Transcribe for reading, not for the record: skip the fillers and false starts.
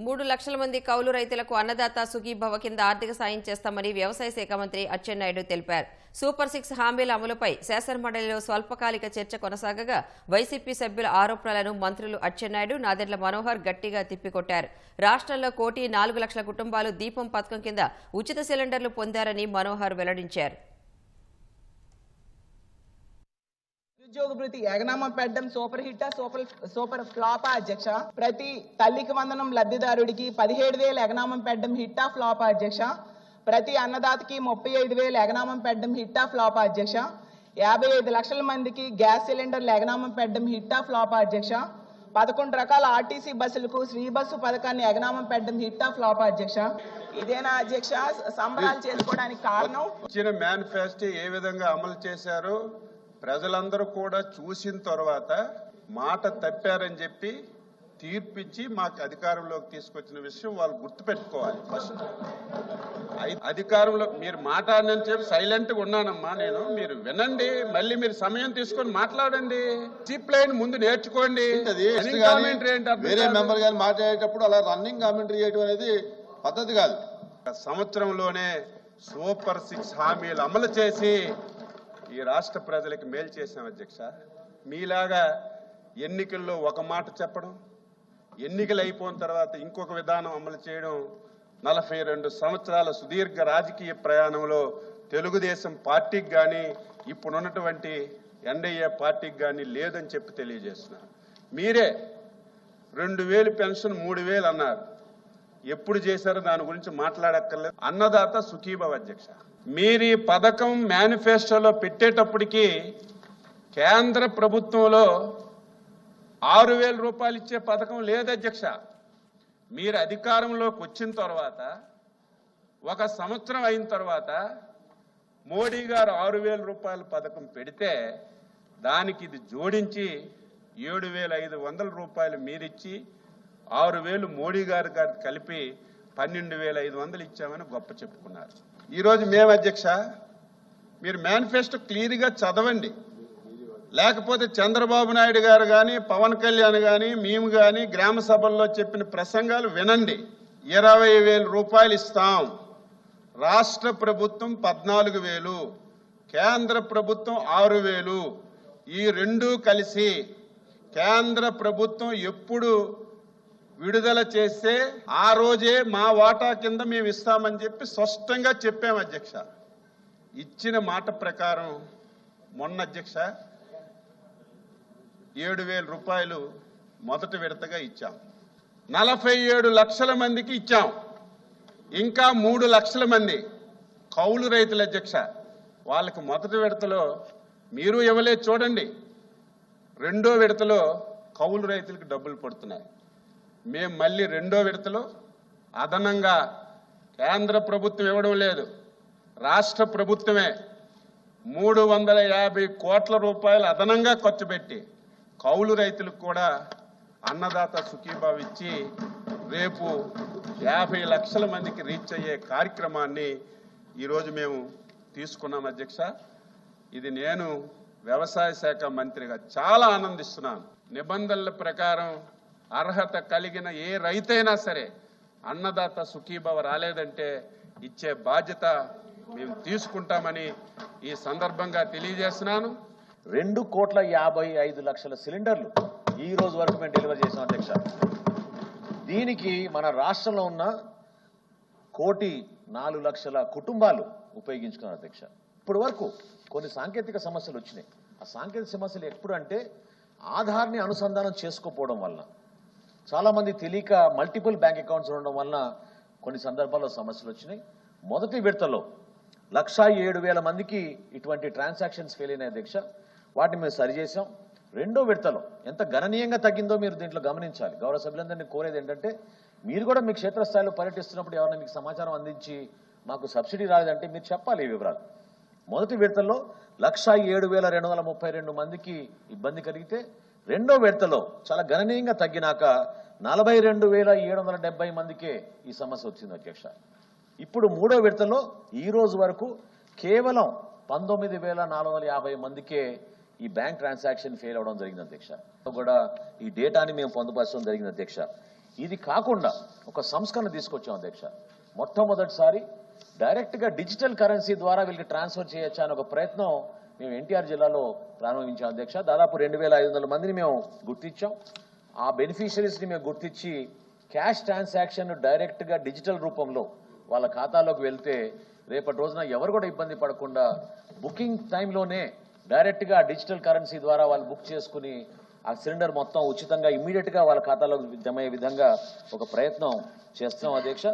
3 లక్షల మంది కౌలు రైతులకు అన్నదాత సుఖీభవ కింద ఆర్థిక సాయం చేస్తామని వ్యవసాయ శాఖ మంత్రి అచ్చెన్నాయుడు తెలిపారు. సూపర్ 6 హామీల అమలుపై శాసనమండలిలో స్వల్పకాలిక చర్చ కొనసాగగా వైసీపీ సభ్యుల ఆరోపణలను మంత్రులు అచ్చెన్నాయుడు, నాదెండ్ల మనోహర్ గట్టిగా తిప్పికొట్టారు. రాష్ట్రంలో 1,04,00,000 కుటుంబాలు దీపం పథకం కింద ఉచిత సిలిండర్లు పొందారని మనోహర్ వెల్లడించారు. నిరుద్యోగ భృతి ఎగనామా పెట్టడం సూపర్ హిట్టా సూపర్ ఫ్లాపా అధ్యక్ష? ప్రతి తల్లికి వందనం లబ్ధిదారుడికి 17,000 ఎగనామం పెట్టడం హిట్టా ఫ్లాపా అధ్యక్ష? ప్రతి అన్నదాతకి 35,000 ఎగనామం పెట్టడం హిట్టా ఫ్లాపా అధ్యక్ష? 55 లక్షల మందికి గ్యాస్ సిలిండర్లు ఎగనామం పెట్టడం హిట్టా ఫ్లాపా అధ్యక్ష? 11 రకాల ఆర్టీసీ బస్సులకు శ్రీ బస్సు పథకాన్ని ఎగనామం పెట్టడం హిట్టా ఫ్లాపా అధ్యక్ష? ఇదేనా అధ్యక్ష సంబరాలు చేసుకోవడానికి కారణం? ఇచ్చిన మేనిఫెస్టో ఏ విధంగా అమలు చేశారు ప్రజలందరూ కూడా చూసిన తర్వాత మాట తప్పారని చెప్పి తీర్పిచ్చి మాకు అధికారంలోకి తీసుకొచ్చిన విషయం వాళ్ళు గుర్తుపెట్టుకోవాలి. ఫస్ట్ అధికారంలో మీరు మాట్లాడనని చెప్పి సైలెంట్ గా ఉన్నానమ్మా నేను. మీరు వినండి, మళ్ళీ మీరు సమయం తీసుకొని మాట్లాడండి. చీప్ లైన్ ముందు నేర్చుకోండి. వేరే మెంబర్ గారు మాట్లాడేటప్పుడు అలా రన్నింగ్ కామెంటరీ చేయడం అనేది పద్ధతి కాదు. సంవత్సరంలోనే సూపర్ 6 హామీలు అమలు చేసి ఈ రాష్ట్ర ప్రజలకు మేలు చేశాం అధ్యక్ష. మీలాగా ఎన్నికల్లో ఒక మాట చెప్పడం, ఎన్నికలు అయిపోయిన తర్వాత ఇంకొక విధానం అమలు చేయడం 42 సంవత్సరాల సుదీర్ఘ రాజకీయ ప్రయాణంలో తెలుగుదేశం పార్టీకి కానీ ఇప్పుడున్నటువంటి ఎన్డీఏ పార్టీకి కానీ లేదని చెప్పి తెలియజేస్తున్నారు. మీరే 2,000 పెన్షన్ 3,000 అన్నారు. ఎప్పుడు చేశారో దాని గురించి మాట్లాడక్కర్లేదు. అన్నదాత సుఖీభవ అధ్యక్ష. మీరు ఈ పథకం మేనిఫెస్టోలో పెట్టేటప్పటికి కేంద్ర ప్రభుత్వంలో 6,000 రూపాయలు ఇచ్చే పథకం లేదు అధ్యక్ష. మీరు అధికారంలోకి వచ్చిన తర్వాత 1 సంవత్సరం అయిన తర్వాత మోడీ గారు 6,000 రూపాయల పథకం పెడితే దానికి ఇది జోడించి 7,500 రూపాయలు మీరిచ్చి 6,000 మోడీ గారు కలిపి 12,500 ఇచ్చామని గొప్ప చెప్పుకున్నారు. ఈరోజు మేము అధ్యక్ష మీరు మేనిఫెస్టో క్లియర్గా చదవండి, లేకపోతే చంద్రబాబు నాయుడు గారు కానీ పవన్ కళ్యాణ్ కానీ మేము కానీ గ్రామ సభల్లో చెప్పిన ప్రసంగాలు వినండి. 20,000 రూపాయలు ఇస్తాం, రాష్ట్ర ప్రభుత్వం 14,000, కేంద్ర ప్రభుత్వం 6,000. ఈ రెండూ కలిసి కేంద్ర ప్రభుత్వం ఎప్పుడు విడుదల చేస్తే ఆ రోజే మా వాటా కింద మేము ఇస్తామని చెప్పి స్పష్టంగా చెప్పాం అధ్యక్ష. ఇచ్చిన మాట ప్రకారం మొన్న అధ్యక్ష 7,000 రూపాయలు మొదటి విడతగా ఇచ్చాం. 47 లక్షల మందికి ఇచ్చాం. ఇంకా 3 లక్షల మంది కౌలు రైతుల అధ్యక్ష. వాళ్ళకి మొదటి విడతలో మీరు ఇవ్వలేదు చూడండి, రెండో విడతలో కౌలు రైతులకు డబ్బులు పడుతున్నాయి. మేము మళ్ళీ రెండో విడతలో అదనంగా కేంద్ర ప్రభుత్వం ఇవ్వడం లేదు, రాష్ట్ర ప్రభుత్వమే 350 కోట్ల రూపాయలు అదనంగా ఖర్చు పెట్టి కౌలు రైతులకు కూడా అన్నదాత సుఖీభావ ఇచ్చి రేపు 50 లక్షల మందికి రీచ్ అయ్యే కార్యక్రమాన్ని ఈరోజు మేము తీసుకున్నాం అధ్యక్ష. ఇది నేను వ్యవసాయ శాఖ మంత్రిగా చాలా ఆనందిస్తున్నాను. నిబంధనల ప్రకారం అర్హత కలిగిన ఏ రైతైనా సరే అన్నదాత సుఖీభవ రాలేదంటే ఇచ్చే బాధ్యత మేము తీసుకుంటామని ఈ సందర్భంగా తెలియజేస్తున్నాను. 2,55,00,000 సిలిండర్లు ఈ రోజు వరకు మేము డెలివరీ చేసాం అధ్యక్ష. దీనికి మన రాష్ట్రంలో ఉన్న 1,04,00,000 కుటుంబాలు ఉపయోగించుకున్నారు అధ్యక్ష. ఇప్పటి వరకు కొన్ని సాంకేతిక సమస్యలు వచ్చినాయి. ఆ సాంకేతిక సమస్యలు ఎప్పుడు అంటే ఆధార్ని అనుసంధానం చేసుకోకపోవడం వలన, చాలామంది తెలియక మల్టిపుల్ బ్యాంక్ అకౌంట్స్ ఉండడం వలన కొన్ని సందర్భాల్లో సమస్యలు వచ్చినాయి. మొదటి విడతలో 1,07,000 మందికి ఇటువంటి ట్రాన్సాక్షన్స్ ఫెయిల్ అయినాయి అధ్యక్ష. వాటిని మేము సరిచేసాం. రెండో విడతలో ఎంత గణనీయంగా తగ్గిందో మీరు దీంట్లో గమనించాలి. గౌరవ సభ్యులందరినీ కోరేది ఏంటంటే మీరు కూడా మీ క్షేత్రస్థాయిలో పర్యటిస్తున్నప్పుడు ఎవరైనా మీకు సమాచారం అందించి మాకు సబ్సిడీ రాలేదంటే మీరు చెప్పాలి ఈ వివరాలు. మొదటి విడతలో 1,07,232 మందికి ఇబ్బంది కలిగితే రెండో విడతలో చాలా గణనీయంగా తగ్గినాక 42,770 మందికే ఈ సమస్య వచ్చింది అధ్యక్ష. ఇప్పుడు మూడో విడతలో ఈ రోజు వరకు కేవలం 19,450 మందికే ఈ బ్యాంక్ ట్రాన్సాక్షన్ ఫెయిల్ అవడం జరిగింది అధ్యక్ష. కూడా ఈ డేటాని మేము పొందుపరచడం జరిగింది అధ్యక్ష. ఇది కాకుండా ఒక సంస్కరణ తీసుకొచ్చాం అధ్యక్ష. మొట్టమొదటిసారి డైరెక్ట్గా డిజిటల్ కరెన్సీ ద్వారా వీళ్ళకి ట్రాన్స్ఫర్ చేయొచ్చా అని ఒక ప్రయత్నం మేము ఎన్టీఆర్ జిల్లాలో ప్రారంభించాం అధ్యక్ష. దాదాపు 2500 మందిని మేము గుర్తించాం. ఆ బెనిఫిషరీస్ని మేము గుర్తించి క్యాష్ ట్రాన్సాక్షన్ డైరెక్ట్గా డిజిటల్ రూపంలో వాళ్ళ ఖాతాలోకి వెళ్తే రేపటి రోజున ఎవరు కూడా ఇబ్బంది పడకుండా బుకింగ్ టైంలోనే డైరెక్ట్గా డిజిటల్ కరెన్సీ ద్వారా వాళ్ళు బుక్ చేసుకుని ఆ సిలిండర్ మొత్తం ఉచితంగా ఇమ్మీడియట్గా వాళ్ళ ఖాతాలోకి జమ అయ్యే విధంగా ఒక ప్రయత్నం చేస్తున్నాం అధ్యక్ష.